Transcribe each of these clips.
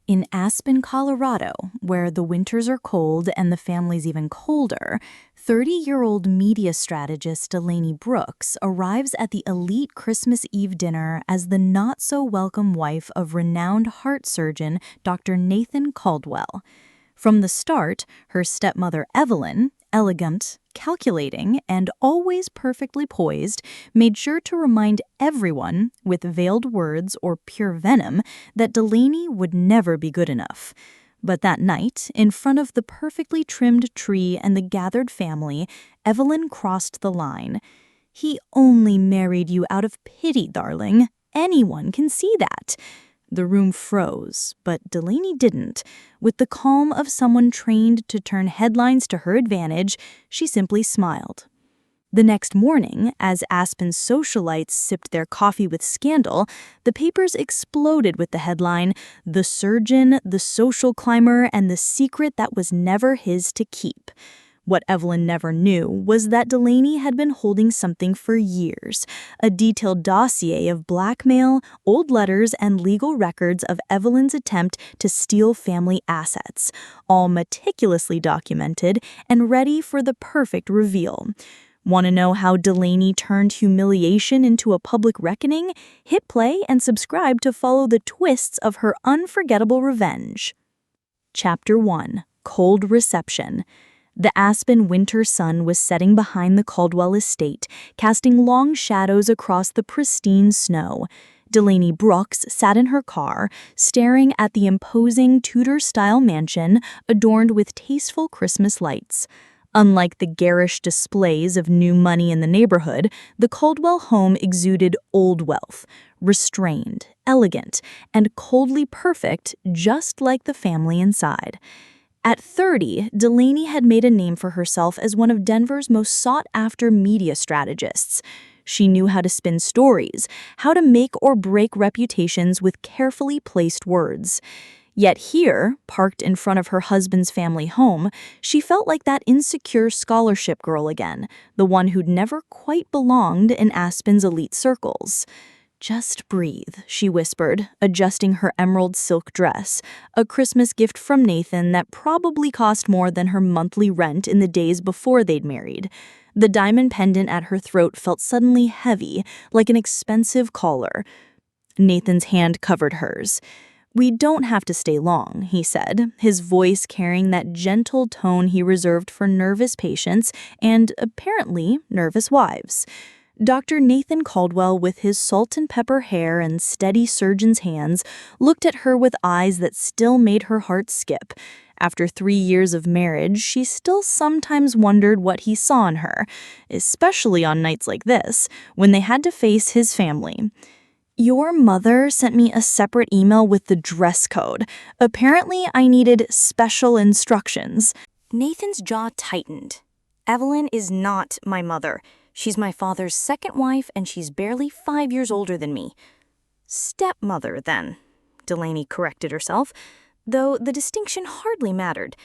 In Aspen, Colorado, where the winters are cold and the family's even colder, 30-year-old media strategist Delaney Brooks arrives at the elite Christmas Eve dinner as the not-so-welcome wife of renowned heart surgeon Dr. Nathan Caldwell. From the start, her stepmother Evelyn, elegant, calculating, and always perfectly poised, made sure to remind everyone, with veiled words or pure venom, that Delaney would never be good enough. But that night, in front of the perfectly trimmed tree and the gathered family, Evelyn crossed the line. "He only married you out of pity, darling. Anyone can see that." The room froze, but Delaney didn't. With the calm of someone trained to turn headlines to her advantage, she simply smiled. The next morning, as Aspen's socialites sipped their coffee with scandal, the papers exploded with the headline, "The Surgeon, the Social Climber, and the Secret That Was Never His to Keep." What Evelyn never knew was that Delaney had been holding something for years, a detailed dossier of blackmail, old letters, and legal records of Evelyn's attempt to steal family assets, all meticulously documented and ready for the perfect reveal. Want to know how Delaney turned humiliation into a public reckoning? Hit play and subscribe to follow the twists of her unforgettable revenge. Chapter 1. Cold Reception. The Aspen winter sun was setting behind the Caldwell estate, casting long shadows across the pristine snow. Delaney Brooks sat in her car, staring at the imposing Tudor-style mansion adorned with tasteful Christmas lights. Unlike the garish displays of new money in the neighborhood, the Caldwell home exuded old wealth, restrained, elegant, and coldly perfect, just like the family inside. At 30, Delaney had made a name for herself as one of Denver's most sought-after media strategists. She knew how to spin stories, how to make or break reputations with carefully placed words. Yet here, parked in front of her husband's family home, she felt like that insecure scholarship girl again, the one who'd never quite belonged in Aspen's elite circles. "Just breathe," she whispered, adjusting her emerald silk dress, a Christmas gift from Nathan that probably cost more than her monthly rent in the days before they'd married. The diamond pendant at her throat felt suddenly heavy, like an expensive collar. Nathan's hand covered hers. "We don't have to stay long," he said, his voice carrying that gentle tone he reserved for nervous patients and, apparently, nervous wives. Dr. Nathan Caldwell, with his salt and pepper hair and steady surgeon's hands, looked at her with eyes that still made her heart skip. After 3 years of marriage, she still sometimes wondered what he saw in her, especially on nights like this, when they had to face his family. "Your mother sent me a separate email with the dress code. Apparently, I needed special instructions." Nathan's jaw tightened. "Evelyn is not my mother. She's my father's second wife, and she's barely 5 years older than me." "Stepmother, then," Delaney corrected herself, though the distinction hardly mattered.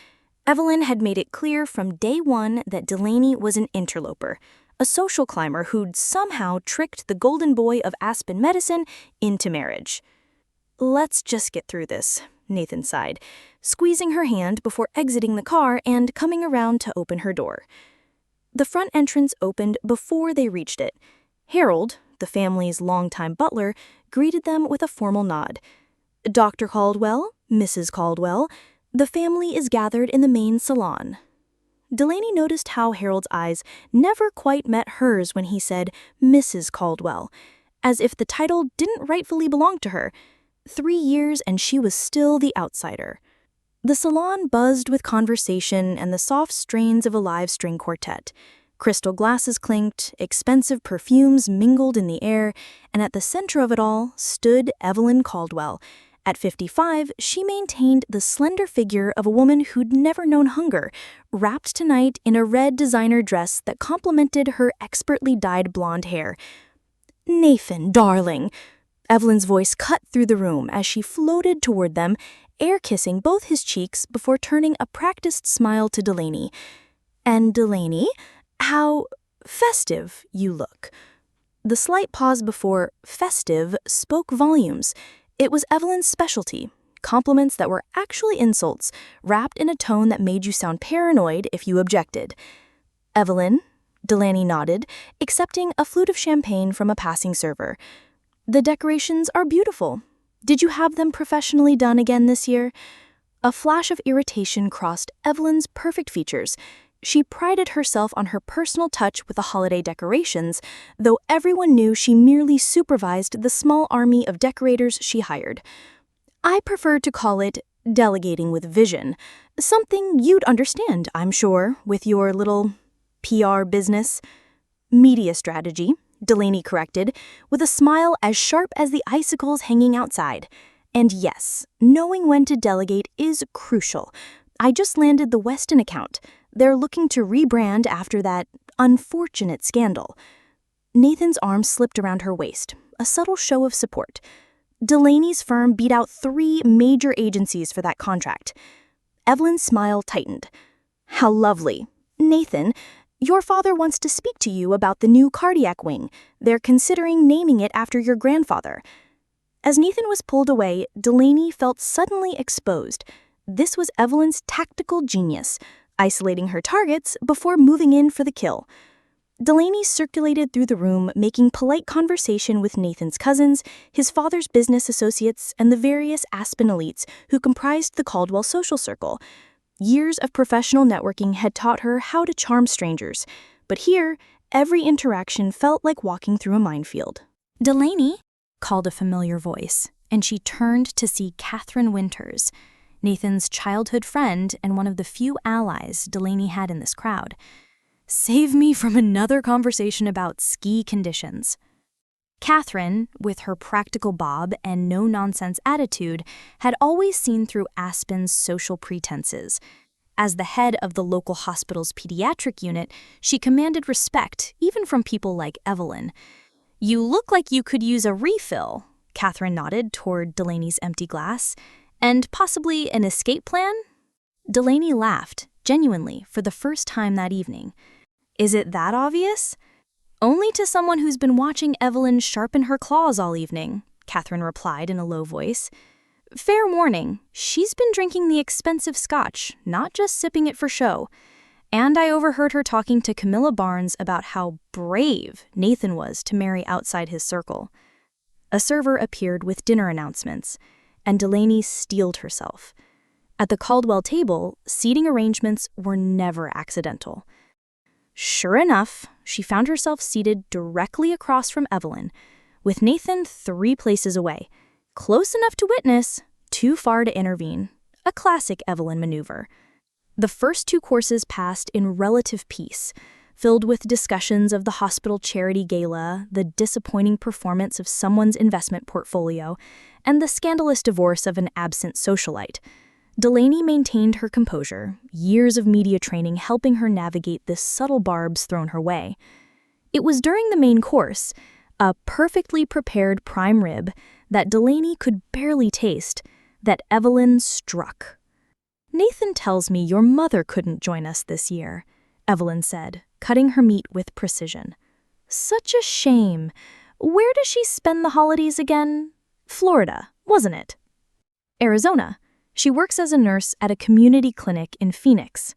Evelyn had made it clear from day one that Delaney was an interloper, a social climber who'd somehow tricked the golden boy of Aspen medicine into marriage. "Let's just get through this," Nathan sighed, squeezing her hand before exiting the car and coming around to open her door. The front entrance opened before they reached it. Harold, the family's longtime butler, greeted them with a formal nod. "Dr. Caldwell, Mrs. Caldwell, the family is gathered in the main salon." Delaney noticed how Harold's eyes never quite met hers when he said Mrs. Caldwell, as if the title didn't rightfully belong to her. 3 years and she was still the outsider. The salon buzzed with conversation and the soft strains of a live string quartet. Crystal glasses clinked, expensive perfumes mingled in the air, and at the center of it all stood Evelyn Caldwell. At 55, she maintained the slender figure of a woman who'd never known hunger, wrapped tonight in a red designer dress that complemented her expertly dyed blonde hair. "Nathan, darling!" Evelyn's voice cut through the room as she floated toward them, air-kissing both his cheeks before turning a practiced smile to Delaney. "And Delaney, how festive you look." The slight pause before festive spoke volumes. It was Evelyn's specialty, compliments that were actually insults, wrapped in a tone that made you sound paranoid if you objected. "Evelyn?" Delaney nodded, accepting a flute of champagne from a passing server. "The decorations are beautiful. Did you have them professionally done again this year?" A flash of irritation crossed Evelyn's perfect features. She prided herself on her personal touch with the holiday decorations, though everyone knew she merely supervised the small army of decorators she hired. "I prefer to call it delegating with vision. Something you'd understand, I'm sure, with your little PR business." "Media strategy," Delaney corrected, with a smile as sharp as the icicles hanging outside. "And yes, knowing when to delegate is crucial. I just landed the Weston account. They're looking to rebrand after that unfortunate scandal." Nathan's arm slipped around her waist, a subtle show of support. Delaney's firm beat out 3 major agencies for that contract. Evelyn's smile tightened. "How lovely. Nathan, your father wants to speak to you about the new cardiac wing. They're considering naming it after your grandfather." As Nathan was pulled away, Delaney felt suddenly exposed. This was Evelyn's tactical genius, isolating her targets before moving in for the kill. Delaney circulated through the room, making polite conversation with Nathan's cousins, his father's business associates, and the various Aspen elites who comprised the Caldwell social circle. Years of professional networking had taught her how to charm strangers, but here, every interaction felt like walking through a minefield. "Delaney," called a familiar voice, and she turned to see Catherine Winters, Nathan's childhood friend and one of the few allies Delaney had in this crowd. "Save me from another conversation about ski conditions." Catherine, with her practical bob and no-nonsense attitude, had always seen through Aspen's social pretenses. As the head of the local hospital's pediatric unit, she commanded respect even from people like Evelyn. "You look like you could use a refill," Catherine nodded toward Delaney's empty glass. "And possibly an escape plan?" Delaney laughed, genuinely, for the first time that evening. "Is it that obvious?" "Only to someone who's been watching Evelyn sharpen her claws all evening," Catherine replied in a low voice. "Fair warning, she's been drinking the expensive scotch, not just sipping it for show. And I overheard her talking to Camilla Barnes about how brave Nathan was to marry outside his circle." A server appeared with dinner announcements, and Delaney steeled herself. At the Caldwell table, seating arrangements were never accidental. Sure enough, she found herself seated directly across from Evelyn, with Nathan 3 places away, close enough to witness, too far to intervene. A classic Evelyn maneuver. The first 2 courses passed in relative peace, filled with discussions of the hospital charity gala, the disappointing performance of someone's investment portfolio, and the scandalous divorce of an absent socialite. Delaney maintained her composure, years of media training helping her navigate the subtle barbs thrown her way. It was during the main course, a perfectly prepared prime rib that Delaney could barely taste, that Evelyn struck. "Nathan tells me your mother couldn't join us this year," Evelyn said, cutting her meat with precision. "Such a shame. Where does she spend the holidays again? Florida, wasn't it?" "Arizona. She works as a nurse at a community clinic in Phoenix."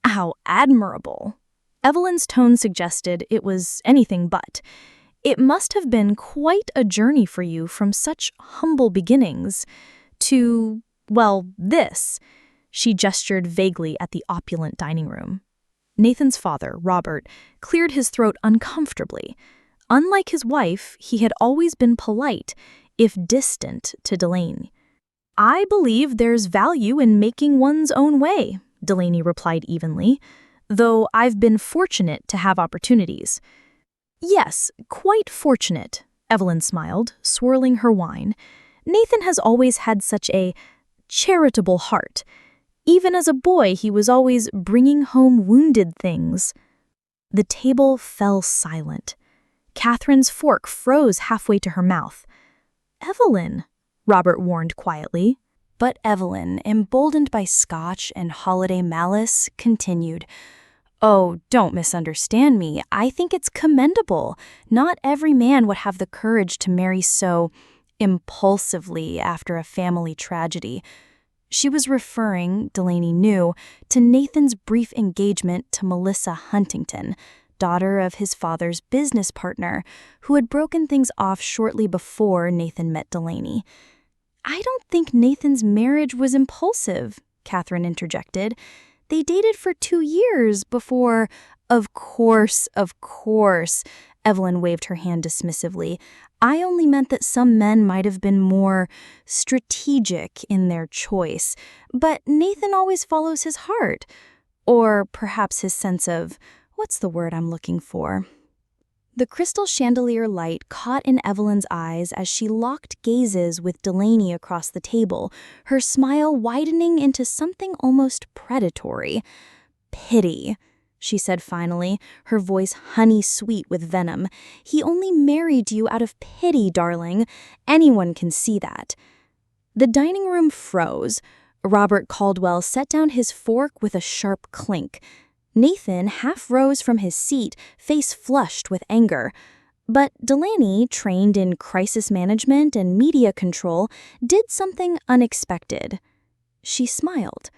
"How admirable." Evelyn's tone suggested it was anything but. "It must have been quite a journey for you from such humble beginnings to, well, this." She gestured vaguely at the opulent dining room. Nathan's father, Robert, cleared his throat uncomfortably. Unlike his wife, he had always been polite, if distant, to Delaney. "I believe there's value in making one's own way," Delaney replied evenly, "though I've been fortunate to have opportunities." "Yes, quite fortunate," Evelyn smiled, swirling her wine. "Nathan has always had such a charitable heart. Even as a boy, he was always bringing home wounded things." The table fell silent. Catherine's fork froze halfway to her mouth. "Evelyn," Robert warned quietly. But Evelyn, emboldened by scotch and holiday malice, continued, "Oh, don't misunderstand me. I think it's commendable. Not every man would have the courage to marry so impulsively after a family tragedy. She was referring, Delaney knew, to Nathan's brief engagement to Melissa Huntington, daughter of his father's business partner, who had broken things off shortly before Nathan met Delaney. "I don't think Nathan's marriage was impulsive," Catherine interjected. "They dated for 2 years before—" Of course, Evelyn waved her hand dismissively. "I only meant that some men might have been more strategic in their choice, but Nathan always follows his heart. Or perhaps his sense of— what's the word I'm looking for?" The crystal chandelier light caught in Evelyn's eyes as she locked gazes with Delaney across the table, her smile widening into something almost predatory. "Pity," she said finally, her voice honey-sweet with venom. "He only married you out of pity, darling. Anyone can see that." The dining room froze. Robert Caldwell set down his fork with a sharp clink. Nathan half rose from his seat, face flushed with anger. But Delaney, trained in crisis management and media control, did something unexpected. She smiled.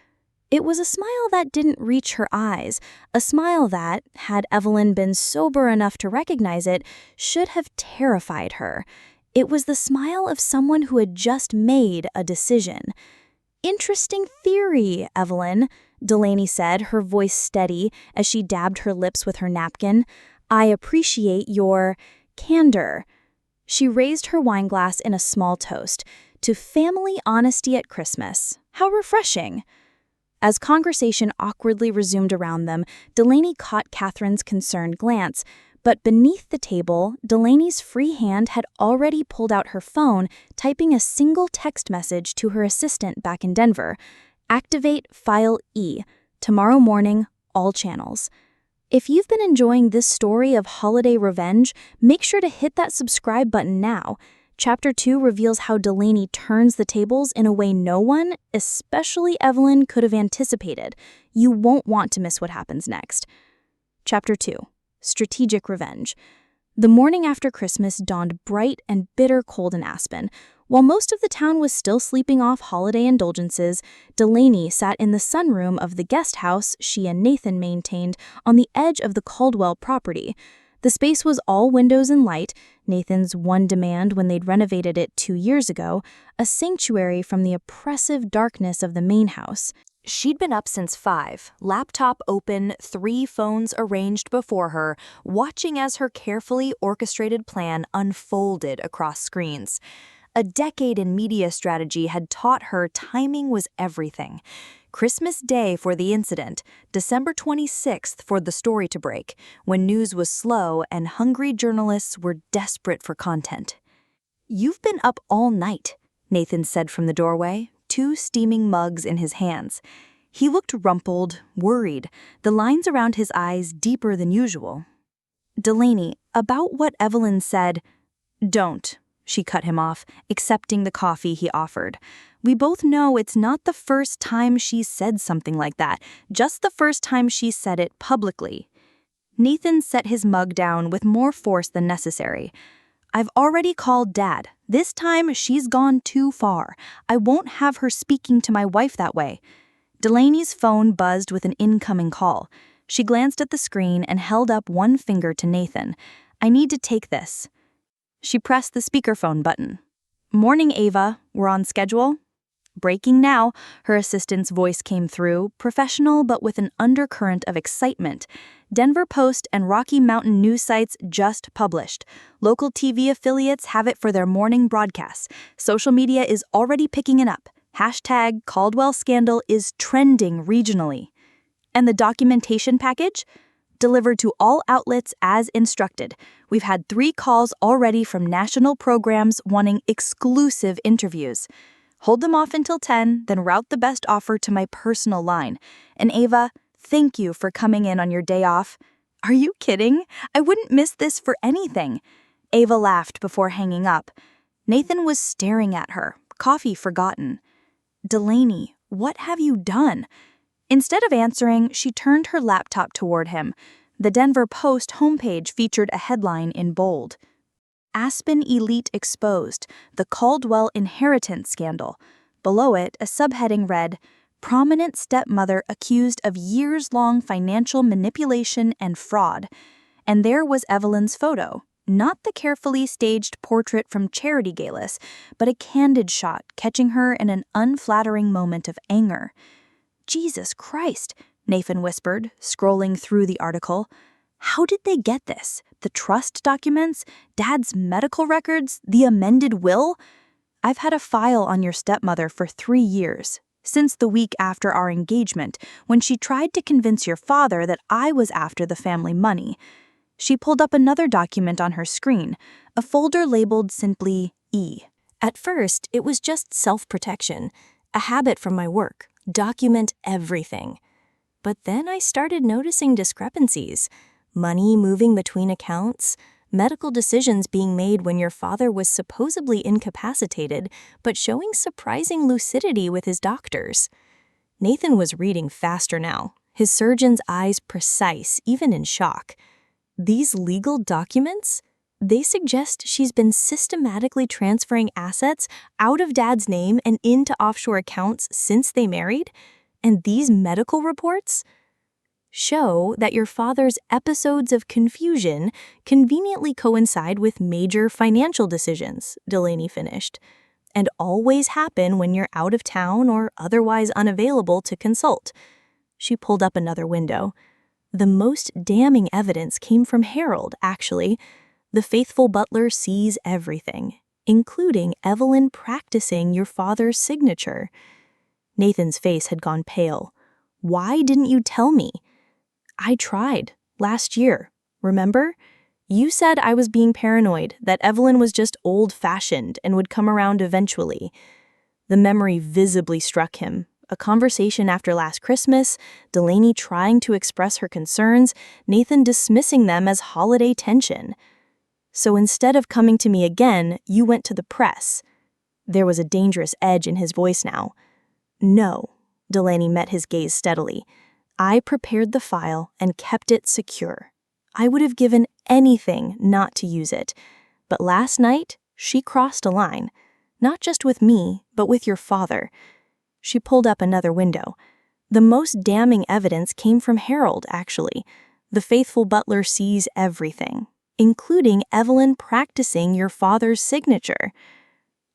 It was a smile that didn't reach her eyes, a smile that, had Evelyn been sober enough to recognize it, should have terrified her. It was the smile of someone who had just made a decision. "Interesting theory, Evelyn," Delaney said, her voice steady as she dabbed her lips with her napkin. "I appreciate your candor." She raised her wineglass in a small toast. "To family honesty at Christmas. How refreshing." As conversation awkwardly resumed around them, Delaney caught Catherine's concerned glance, but beneath the table, Delaney's free hand had already pulled out her phone, typing a single text message to her assistant back in Denver. "Activate File E. Tomorrow morning, all channels." If you've been enjoying this story of holiday revenge, make sure to hit that subscribe button now. Chapter 2 reveals how Delaney turns the tables in a way no one, especially Evelyn, could have anticipated. You won't want to miss what happens next. Chapter 2. Strategic Revenge. The morning after Christmas dawned bright and bitter cold in Aspen. While most of the town was still sleeping off holiday indulgences, Delaney sat in the sunroom of the guest house she and Nathan maintained on the edge of the Caldwell property. The space was all windows and light, Nathan's one demand when they'd renovated it 2 years ago, a sanctuary from the oppressive darkness of the main house. She'd been up since 5, laptop open, 3 phones arranged before her, watching as her carefully orchestrated plan unfolded across screens. A decade in media strategy had taught her timing was everything. Christmas Day for the incident, December 26th for the story to break, when news was slow and hungry journalists were desperate for content. "You've been up all night," Nathan said from the doorway, 2 steaming mugs in his hands. He looked rumpled, worried, the lines around his eyes deeper than usual. "Delaney, about what Evelyn said—" "Don't," she cut him off, accepting the coffee he offered. "We both know it's not the first time she's said something like that, just the first time she said it publicly." Nathan set his mug down with more force than necessary. "I've already called Dad. This time she's gone too far. I won't have her speaking to my wife that way." Delaney's phone buzzed with an incoming call. She glanced at the screen and held up one finger to Nathan. "I need to take this." She pressed the speakerphone button. "Morning, Ava. We're on schedule?" "Breaking now," her assistant's voice came through, professional but with an undercurrent of excitement. "Denver Post and Rocky Mountain news sites just published. Local TV affiliates have it for their morning broadcasts. Social media is already picking it up. Hashtag Caldwell Scandal is trending regionally." "And the documentation package?" "Delivered to all outlets as instructed. We've had 3 calls already from national programs wanting exclusive interviews. Hold them off until 10, then route the best offer to my personal line. And Ava, thank you for coming in on your day off." "Are you kidding? I wouldn't miss this for anything." Ava laughed before hanging up. Nathan was staring at her, coffee forgotten. "Delaney, what have you done?" Instead of answering, she turned her laptop toward him. The Denver Post homepage featured a headline in bold. Aspen Elite Exposed, the Caldwell Inheritance Scandal. Below it, a subheading read, Prominent Stepmother Accused of Years-Long Financial Manipulation and Fraud. And there was Evelyn's photo. Not the carefully staged portrait from Charity Galis, but a candid shot catching her in an unflattering moment of anger. Jesus Christ, Nathan whispered, scrolling through the article. How did they get this? The trust documents? Dad's medical records? The amended will? I've had a file on your stepmother for 3 years, since the week after our engagement, when she tried to convince your father that I was after the family money. She pulled up another document on her screen, a folder labeled simply E. At first, it was just self-protection, a habit from my work, document everything. But then I started noticing discrepancies, money moving between accounts, medical decisions being made when your father was supposedly incapacitated, but showing surprising lucidity with his doctors. Nathan was reading faster now, his surgeon's eyes precise, even in shock. These legal documents? They suggest she's been systematically transferring assets out of Dad's name and into offshore accounts since they married? And these medical reports show that your father's episodes of confusion conveniently coincide with major financial decisions, Delaney finished, and always happen when you're out of town or otherwise unavailable to consult. She pulled up another window. The most damning evidence came from Harold, actually. The faithful butler sees everything, including Evelyn practicing your father's signature. Nathan's face had gone pale. Why didn't you tell me? I tried, last year, remember? You said I was being paranoid, that Evelyn was just old-fashioned and would come around eventually. The memory visibly struck him. A conversation after last Christmas, Delaney trying to express her concerns, Nathan dismissing them as holiday tension. So instead of coming to me again, you went to the press. There was a dangerous edge in his voice now. No, Delaney met his gaze steadily. I prepared the file and kept it secure. I would have given anything not to use it. But last night, she crossed a line. Not just with me, but with your father. She pulled up another window. The most damning evidence came from Harold, actually. The faithful butler sees everything, including Evelyn practicing your father's signature.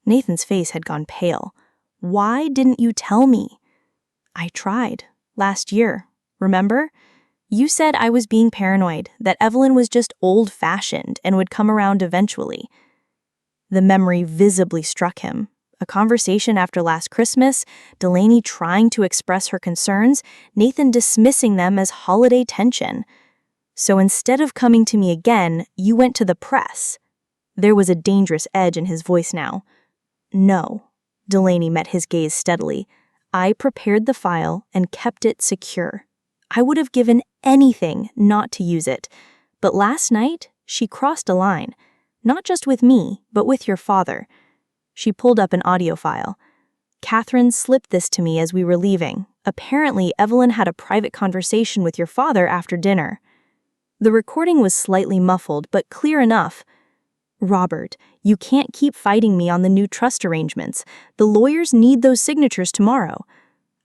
Nathan's face had gone pale. Why didn't you tell me? I tried, last year, remember? You said I was being paranoid, that Evelyn was just old-fashioned and would come around eventually. The memory visibly struck him. A conversation after last Christmas, Delaney trying to express her concerns, Nathan dismissing them as holiday tension. So instead of coming to me again, you went to the press. There was a dangerous edge in his voice now. No, Delaney met his gaze steadily. I prepared the file and kept it secure. I would have given anything not to use it. But last night, she crossed a line. Not just with me, but with your father. She pulled up an audio file. Catherine slipped this to me as we were leaving. Apparently, Evelyn had a private conversation with your father after dinner. The recording was slightly muffled, but clear enough. Robert, you can't keep fighting me on the new trust arrangements. The lawyers need those signatures tomorrow.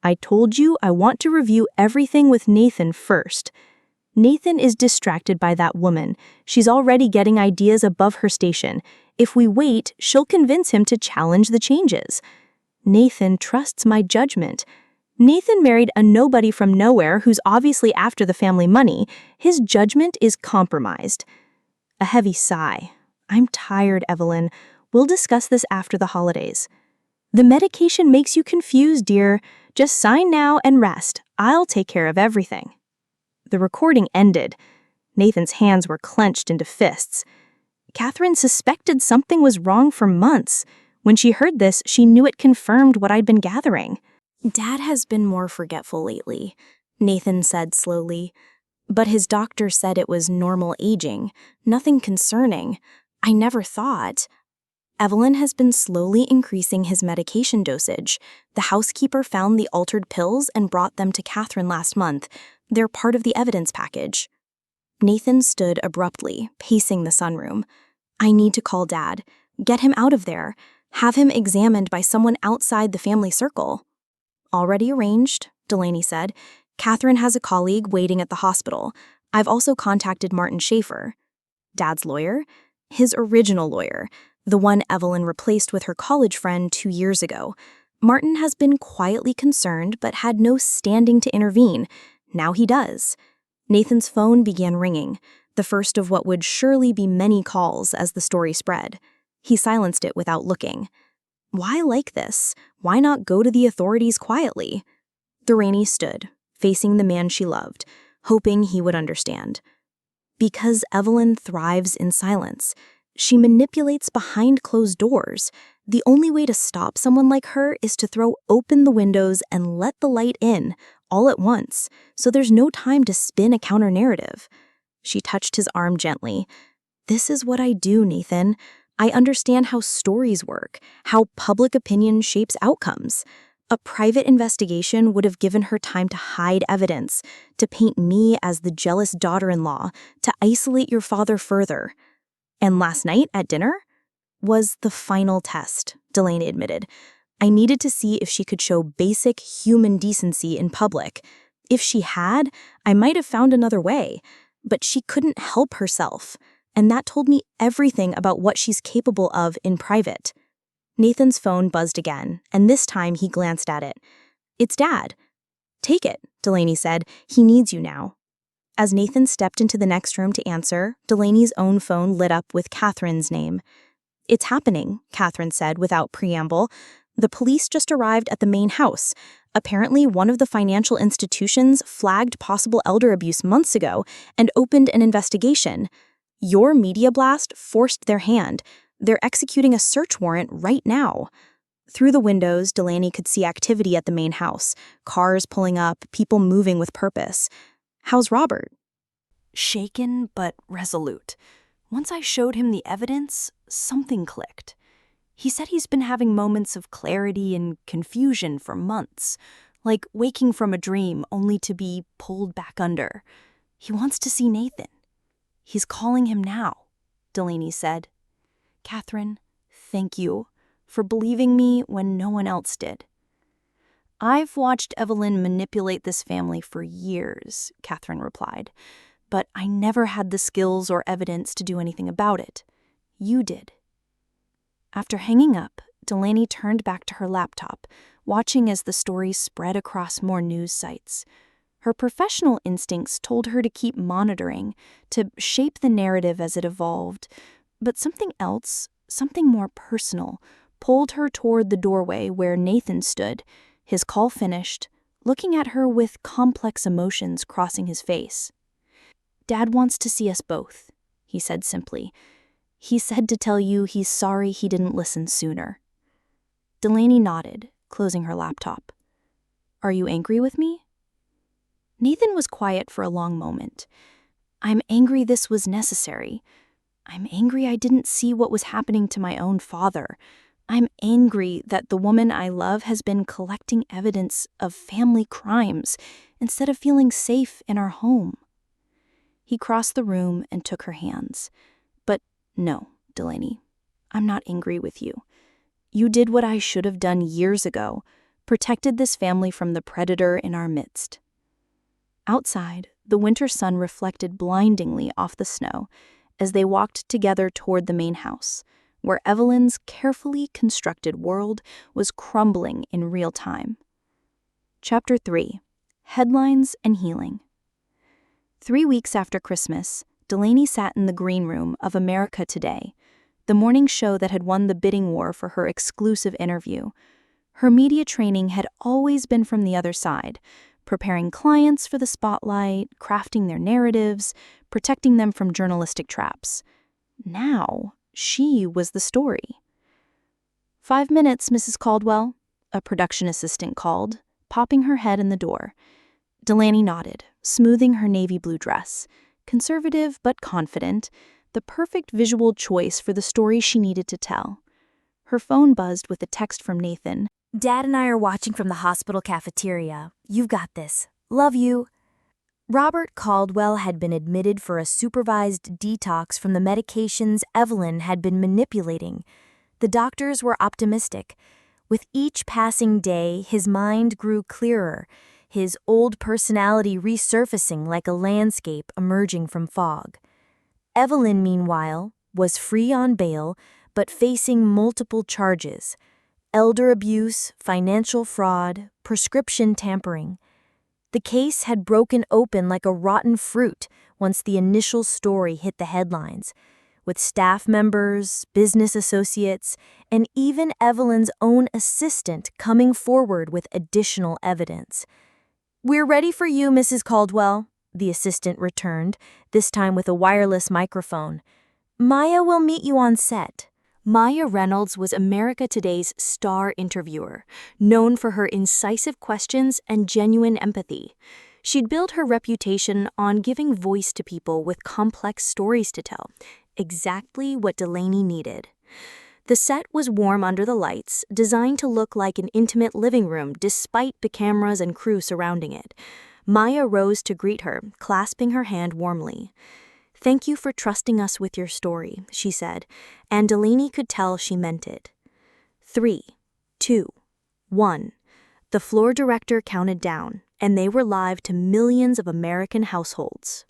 I told you I want to review everything with Nathan first. Nathan is distracted by that woman. She's already getting ideas above her station. If we wait, she'll convince him to challenge the changes. Nathan trusts my judgment. Nathan married a nobody from nowhere who's obviously after the family money. His judgment is compromised. A heavy sigh. I'm tired, Evelyn. We'll discuss this after the holidays. The medication makes you confused, dear. Just sign now and rest. I'll take care of everything. The recording ended. Nathan's hands were clenched into fists. Catherine suspected something was wrong for months. When she heard this, she knew it confirmed what I'd been gathering. Dad has been more forgetful lately, Nathan said slowly. But his doctor said it was normal aging, nothing concerning. I never thought. Evelyn has been slowly increasing his medication dosage. The housekeeper found the altered pills and brought them to Catherine last month. They're part of the evidence package. Nathan stood abruptly, pacing the sunroom. I need to call Dad. Get him out of there. Have him examined by someone outside the family circle. Already arranged, Delaney said. Catherine has a colleague waiting at the hospital. I've also contacted Martin Schaefer. Dad's lawyer? His original lawyer, the one Evelyn replaced with her college friend 2 years ago. Martin has been quietly concerned but had no standing to intervene. Now he does. Nathan's phone began ringing, the first of what would surely be many calls as the story spread. He silenced it without looking. Why like this? Why not go to the authorities quietly? Delaney stood, facing the man she loved, hoping he would understand. Because Evelyn thrives in silence. She manipulates behind closed doors. The only way to stop someone like her is to throw open the windows and let the light in, all at once, so there's no time to spin a counter-narrative. She touched his arm gently. This is what I do, Nathan. I understand how stories work, how public opinion shapes outcomes. A private investigation would have given her time to hide evidence, to paint me as the jealous daughter-in-law, to isolate your father further. And last night at dinner was the final test, Delaney admitted. I needed to see if she could show basic human decency in public. If she had, I might have found another way. But she couldn't help herself, and that told me everything about what she's capable of in private. Nathan's phone buzzed again, and this time he glanced at it. It's Dad. Take it, Delaney said. He needs you now. As Nathan stepped into the next room to answer, Delaney's own phone lit up with Catherine's name. It's happening, Catherine said without preamble. The police just arrived at the main house. Apparently, one of the financial institutions flagged possible elder abuse months ago and opened an investigation. Your media blast forced their hand. They're executing a search warrant right now. Through the windows, Delaney could see activity at the main house, cars pulling up, people moving with purpose. How's Robert? Shaken but resolute. Once I showed him the evidence, something clicked. He said he's been having moments of clarity and confusion for months, like waking from a dream only to be pulled back under. He wants to see Nathan. He's calling him now, Delaney said. Catherine, thank you for believing me when no one else did. I've watched Evelyn manipulate this family for years, Catherine replied, but I never had the skills or evidence to do anything about it. You did. After hanging up, Delaney turned back to her laptop, watching as the story spread across more news sites. Her professional instincts told her to keep monitoring, to shape the narrative as it evolved, but something else, something more personal, pulled her toward the doorway where Nathan stood, his call finished, looking at her with complex emotions crossing his face. Dad wants to see us both, he said simply. He said to tell you he's sorry he didn't listen sooner. Delaney nodded, closing her laptop. Are you angry with me? Nathan was quiet for a long moment. I'm angry this was necessary. I'm angry I didn't see what was happening to my own father. I'm angry that the woman I love has been collecting evidence of family crimes instead of feeling safe in our home. He crossed the room and took her hands. But no, Delaney, I'm not angry with you. You did what I should have done years ago, protected this family from the predator in our midst. Outside, the winter sun reflected blindingly off the snow as they walked together toward the main house, where Evelyn's carefully constructed world was crumbling in real time. Chapter 3. Headlines and Healing. 3 weeks after Christmas, Delaney sat in the green room of America Today, the morning show that had won the bidding war for her exclusive interview. Her media training had always been from the other side, preparing clients for the spotlight, crafting their narratives, protecting them from journalistic traps. Now, she was the story. 5 minutes, Mrs. Caldwell, a production assistant called, popping her head in the door. Delaney nodded, smoothing her navy blue dress. Conservative but confident, the perfect visual choice for the story she needed to tell. Her phone buzzed with a text from Nathan. Dad and I are watching from the hospital cafeteria. You've got this. Love you. Robert Caldwell had been admitted for a supervised detox from the medications Evelyn had been manipulating. The doctors were optimistic. With each passing day, his mind grew clearer, his old personality resurfacing like a landscape emerging from fog. Evelyn, meanwhile, was free on bail, but facing multiple charges: elder abuse, financial fraud, prescription tampering. The case had broken open like a rotten fruit once the initial story hit the headlines, with staff members, business associates, and even Evelyn's own assistant coming forward with additional evidence. "We're ready for you, Mrs. Caldwell," the assistant returned, this time with a wireless microphone. "Maya will meet you on set." Maya Reynolds was America Today's star interviewer, known for her incisive questions and genuine empathy. She'd built her reputation on giving voice to people with complex stories to tell, exactly what Delaney needed. The set was warm under the lights, designed to look like an intimate living room despite the cameras and crew surrounding it. Maya rose to greet her, clasping her hand warmly. "Thank you for trusting us with your story," she said, and Delaney could tell she meant it. 3, 2, 1. The floor director counted down, and they were live to millions of American households.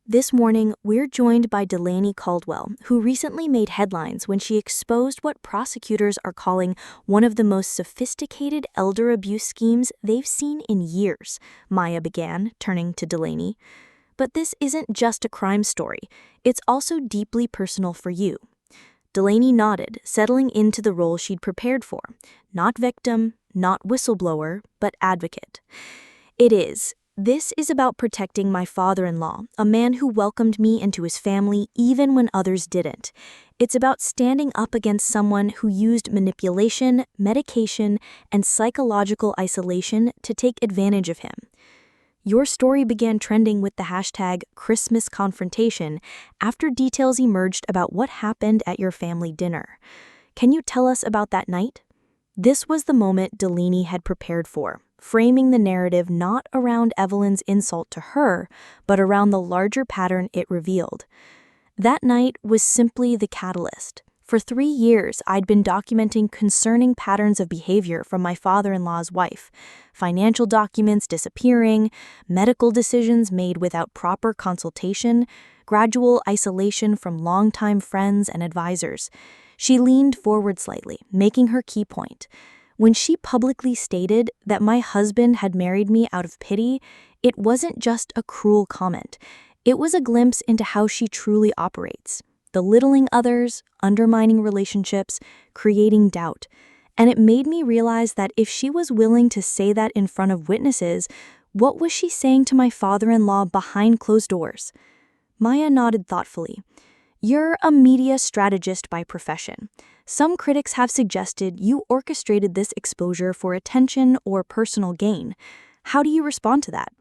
This morning, we're joined by Delaney Caldwell, who recently made headlines when she exposed what prosecutors are calling one of the most sophisticated elder abuse schemes they've seen in years, Maya began, turning to Delaney. "But this isn't just a crime story. It's also deeply personal for you." Delaney nodded, settling into the role she'd prepared for. Not victim, not whistleblower, but advocate. "It is. This is about protecting my father-in-law, a man who welcomed me into his family even when others didn't. It's about standing up against someone who used manipulation, medication, and psychological isolation to take advantage of him. Your story began trending with the hashtag Christmas confrontation after details emerged about what happened at your family dinner. Can you tell us about that night?" This was the moment Delaney had prepared for, framing the narrative not around Evelyn's insult to her, but around the larger pattern it revealed. That night was simply the catalyst. For 3 years, I'd been documenting concerning patterns of behavior from my father-in-law's wife: financial documents disappearing, medical decisions made without proper consultation, gradual isolation from longtime friends and advisors. She leaned forward slightly, making her key point. When she publicly stated that my husband had married me out of pity, it wasn't just a cruel comment. It was a glimpse into how she truly operates: belittling others, undermining relationships, creating doubt. And it made me realize that if she was willing to say that in front of witnesses, what was she saying to my father-in-law behind closed doors? Maya nodded thoughtfully. "You're a media strategist by profession. Some critics have suggested you orchestrated this exposure for attention or personal gain. How do you respond to that?"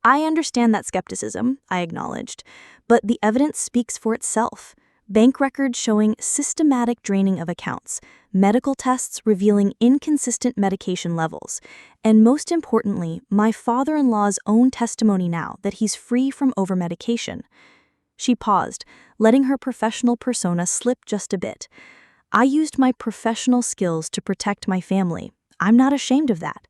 "I understand that skepticism," I acknowledged, "but the evidence speaks for itself. Bank records showing systematic draining of accounts, medical tests revealing inconsistent medication levels, and most importantly, my father-in-law's own testimony now that he's free from overmedication." She paused, letting her professional persona slip just a bit. "I used my professional skills to protect my family. I'm not ashamed of that.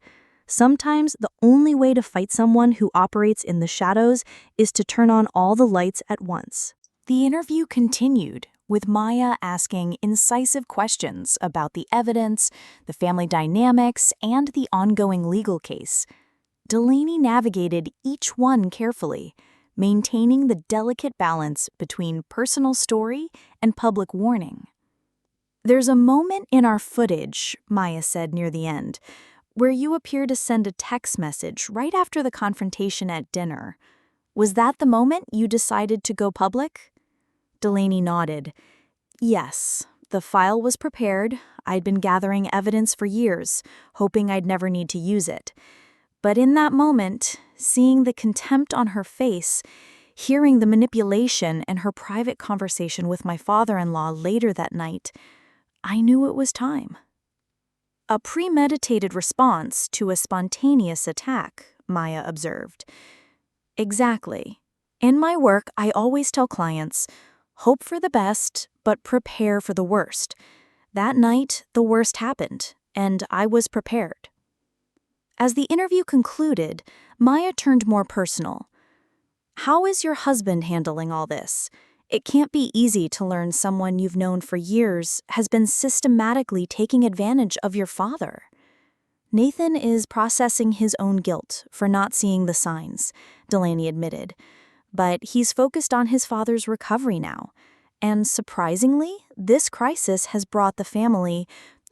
Sometimes the only way to fight someone who operates in the shadows is to turn on all the lights at once." The interview continued, with Maya asking incisive questions about the evidence, the family dynamics, and the ongoing legal case. Delaney navigated each one carefully, maintaining the delicate balance between personal story and public warning. "There's a moment in our footage," Maya said near the end, "where you appear to send a text message right after the confrontation at dinner. Was that the moment you decided to go public?" Delaney nodded. "Yes, the file was prepared. I'd been gathering evidence for years, hoping I'd never need to use it. But in that moment, seeing the contempt on her face, hearing the manipulation and her private conversation with my father-in-law later that night, I knew it was time." "A premeditated response to a spontaneous attack," Maya observed. Exactly. In my work, I always tell clients, hope for the best, but prepare for the worst. That night, the worst happened, and I was prepared. As the interview concluded, Maya turned more personal. How is your husband handling all this? It can't be easy to learn someone you've known for years has been systematically taking advantage of your father. Nathan is processing his own guilt for not seeing the signs, Delaney admitted. But he's focused on his father's recovery now. And surprisingly, this crisis has brought the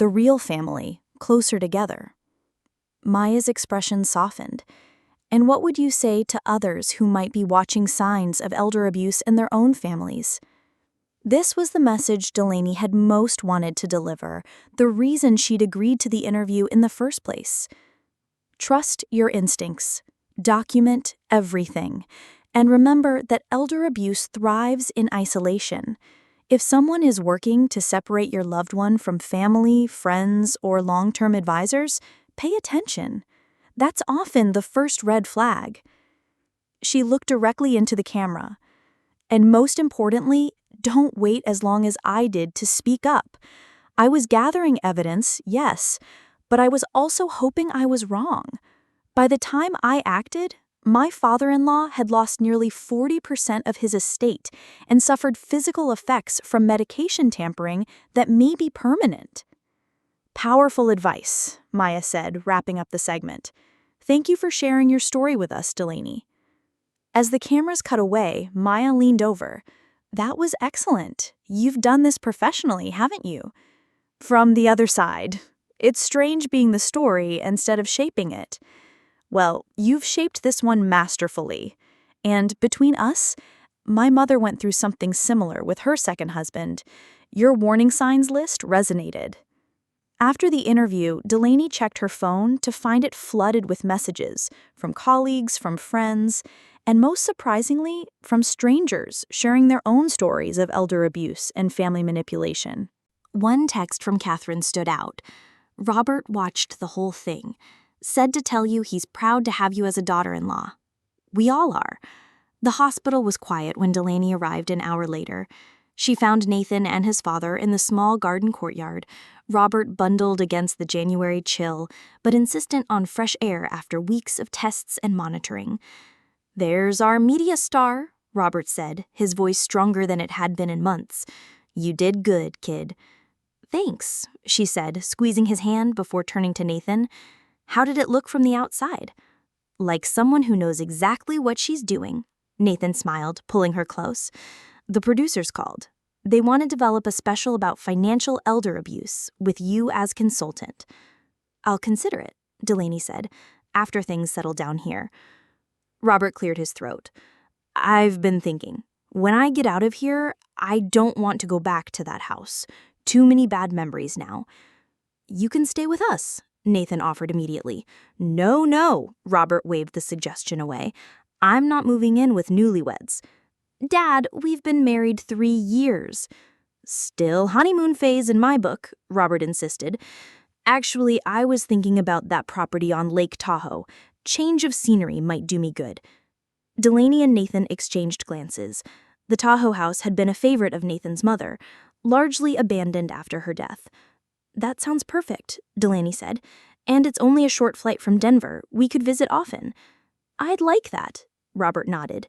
real family, closer together. Maya's expression softened. And what would you say to others who might be watching signs of elder abuse in their own families? This was the message Delaney had most wanted to deliver, the reason she'd agreed to the interview in the first place. Trust your instincts. Document everything. And remember that elder abuse thrives in isolation. If someone is working to separate your loved one from family, friends, or long-term advisors, pay attention. That's often the first red flag. She looked directly into the camera. And most importantly, don't wait as long as I did to speak up. I was gathering evidence, yes, but I was also hoping I was wrong. By the time I acted, my father-in-law had lost nearly 40% of his estate and suffered physical effects from medication tampering that may be permanent. Powerful advice, Maya said, wrapping up the segment. Thank you for sharing your story with us, Delaney. As the cameras cut away, Maya leaned over. That was excellent. You've done this professionally, haven't you? From the other side. It's strange being the story instead of shaping it. Well, you've shaped this one masterfully. And between us, my mother went through something similar with her second husband. Your warning signs list resonated. After the interview, Delaney checked her phone to find it flooded with messages from colleagues, from friends, and most surprisingly, from strangers sharing their own stories of elder abuse and family manipulation. One text from Catherine stood out. Robert watched the whole thing. Said to tell you he's proud to have you as a daughter-in-law. We all are. The hospital was quiet when Delaney arrived an hour later. She found Nathan and his father in the small garden courtyard, Robert bundled against the January chill, but insistent on fresh air after weeks of tests and monitoring. "There's our media star," Robert said, his voice stronger than it had been in months. "You did good, kid." "Thanks," she said, squeezing his hand before turning to Nathan. "How did it look from the outside?" "Like someone who knows exactly what she's doing," Nathan smiled, pulling her close. "The producers called. They want to develop a special about financial elder abuse, with you as consultant." "I'll consider it," Delaney said, "after things settle down here." Robert cleared his throat. "I've been thinking. When I get out of here, I don't want to go back to that house. Too many bad memories now." "You can stay with us," Nathan offered immediately. No, Robert waved the suggestion away. "I'm not moving in with newlyweds." "Dad, we've been married 3 years." "Still honeymoon phase in my book," Robert insisted. "Actually, I was thinking about that property on Lake Tahoe. Change of scenery might do me good." Delaney and Nathan exchanged glances. The Tahoe house had been a favorite of Nathan's mother, largely abandoned after her death. "That sounds perfect," Delaney said. "And it's only a short flight from Denver. We could visit often." "I'd like that," Robert nodded.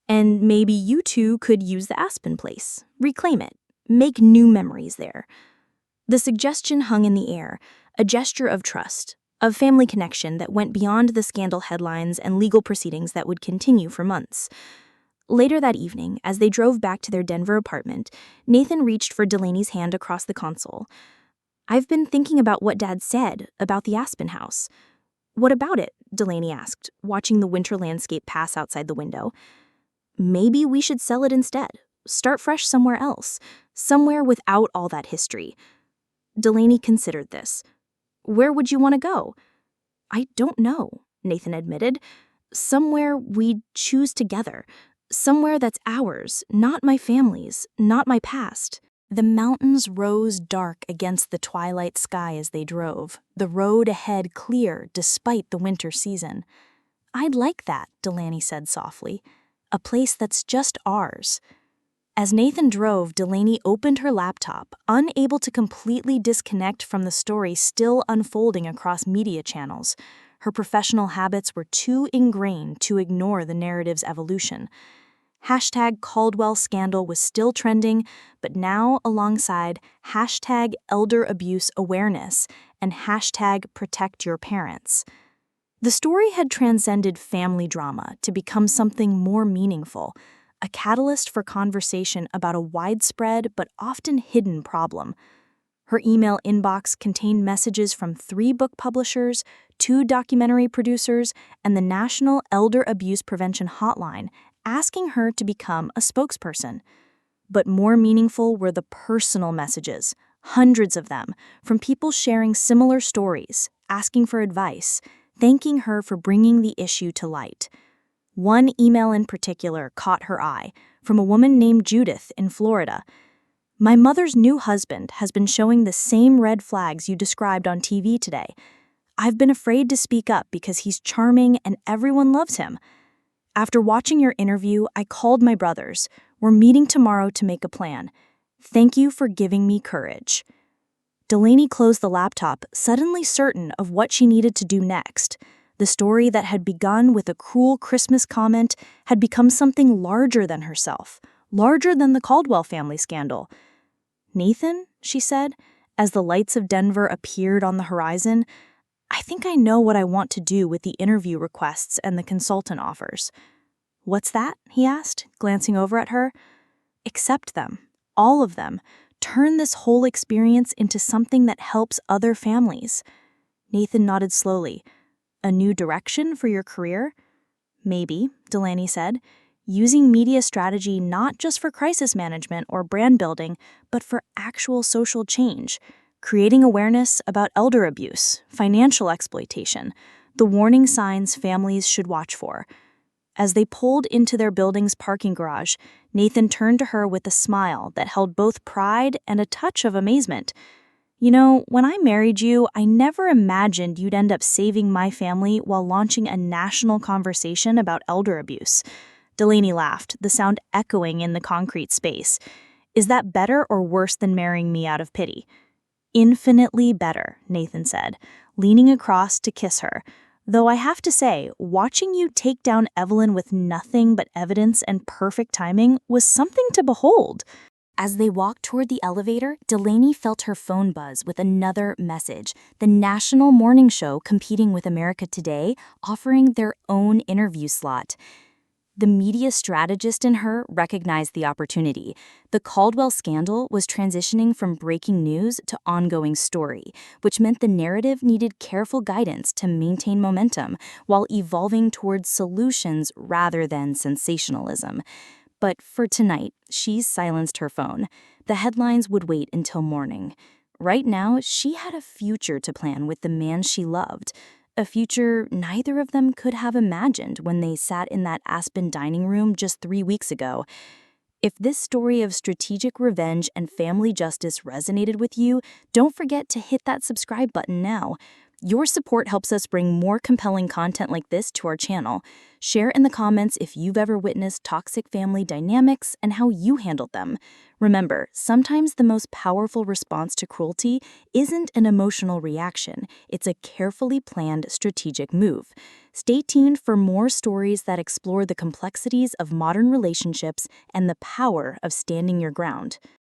"And maybe you two could use the Aspen place, reclaim it, make new memories there." The suggestion hung in the air, a gesture of trust, of family connection that went beyond the scandal headlines and legal proceedings that would continue for months. Later that evening, as they drove back to their Denver apartment, Nathan reached for Delaney's hand across the console. "I've been thinking about what Dad said about the Aspen house." "What about it?" Delaney asked, watching the winter landscape pass outside the window. "Maybe we should sell it instead. Start fresh somewhere else. Somewhere without all that history." Delaney considered this. "Where would you want to go?" "I don't know," Nathan admitted. "Somewhere we'd choose together. Somewhere that's ours, not my family's, not my past." The mountains rose dark against the twilight sky as they drove, the road ahead clear despite the winter season. I'd like that, Delaney said softly. A place that's just ours. As Nathan drove, Delaney opened her laptop, unable to completely disconnect from the story still unfolding across media channels. Her professional habits were too ingrained to ignore the narrative's evolution. Hashtag Caldwell scandal was still trending, but now alongside hashtag elder abuse awareness and hashtag protect your parents. The story had transcended family drama to become something more meaningful, a catalyst for conversation about a widespread but often hidden problem. Her email inbox contained messages from 3 book publishers, 2 documentary producers, and the National Elder Abuse Prevention Hotline, asking her to become a spokesperson. But more meaningful were the personal messages, hundreds of them, from people sharing similar stories, asking for advice, thanking her for bringing the issue to light. One email in particular caught her eye, from a woman named Judith in Florida. My mother's new husband has been showing the same red flags you described on TV today. I've been afraid to speak up because he's charming and everyone loves him. After watching your interview, I called my brothers. We're meeting tomorrow to make a plan. Thank you for giving me courage. Delaney closed the laptop, suddenly certain of what she needed to do next. The story that had begun with a cruel Christmas comment had become something larger than herself, larger than the Caldwell family scandal. Nathan, she said, as the lights of Denver appeared on the horizon, I think I know what I want to do with the interview requests and the consultant offers. What's that? He asked, glancing over at her. Accept them, all of them. Turn this whole experience into something that helps other families. Nathan nodded slowly. A new direction for your career? Maybe, Delaney said, using media strategy not just for crisis management or brand building, but for actual social change, creating awareness about elder abuse, financial exploitation, the warning signs families should watch for. As they pulled into their building's parking garage, Nathan turned to her with a smile that held both pride and a touch of amazement. You know, when I married you, I never imagined you'd end up saving my family while launching a national conversation about elder abuse. Delaney laughed, the sound echoing in the concrete space. Is that better or worse than marrying me out of pity? Infinitely better, Nathan said, leaning across to kiss her. Though I have to say, watching you take down Evelyn with nothing but evidence and perfect timing was something to behold. As they walked toward the elevator, Delaney felt her phone buzz with another message. The national morning show competing with America Today, offering their own interview slot. The media strategist in her recognized the opportunity. The Caldwell scandal was transitioning from breaking news to ongoing story, which meant the narrative needed careful guidance to maintain momentum while evolving towards solutions rather than sensationalism. But for tonight, she silenced her phone. The headlines would wait until morning. Right now, she had a future to plan with the man she loved, a future neither of them could have imagined when they sat in that Aspen dining room just 3 weeks ago. If this story of strategic revenge and family justice resonated with you, don't forget to hit that subscribe button now. Your support helps us bring more compelling content like this to our channel. Share in the comments if you've ever witnessed toxic family dynamics and how you handled them. Remember, sometimes the most powerful response to cruelty isn't an emotional reaction, it's a carefully planned strategic move. Stay tuned for more stories that explore the complexities of modern relationships and the power of standing your ground.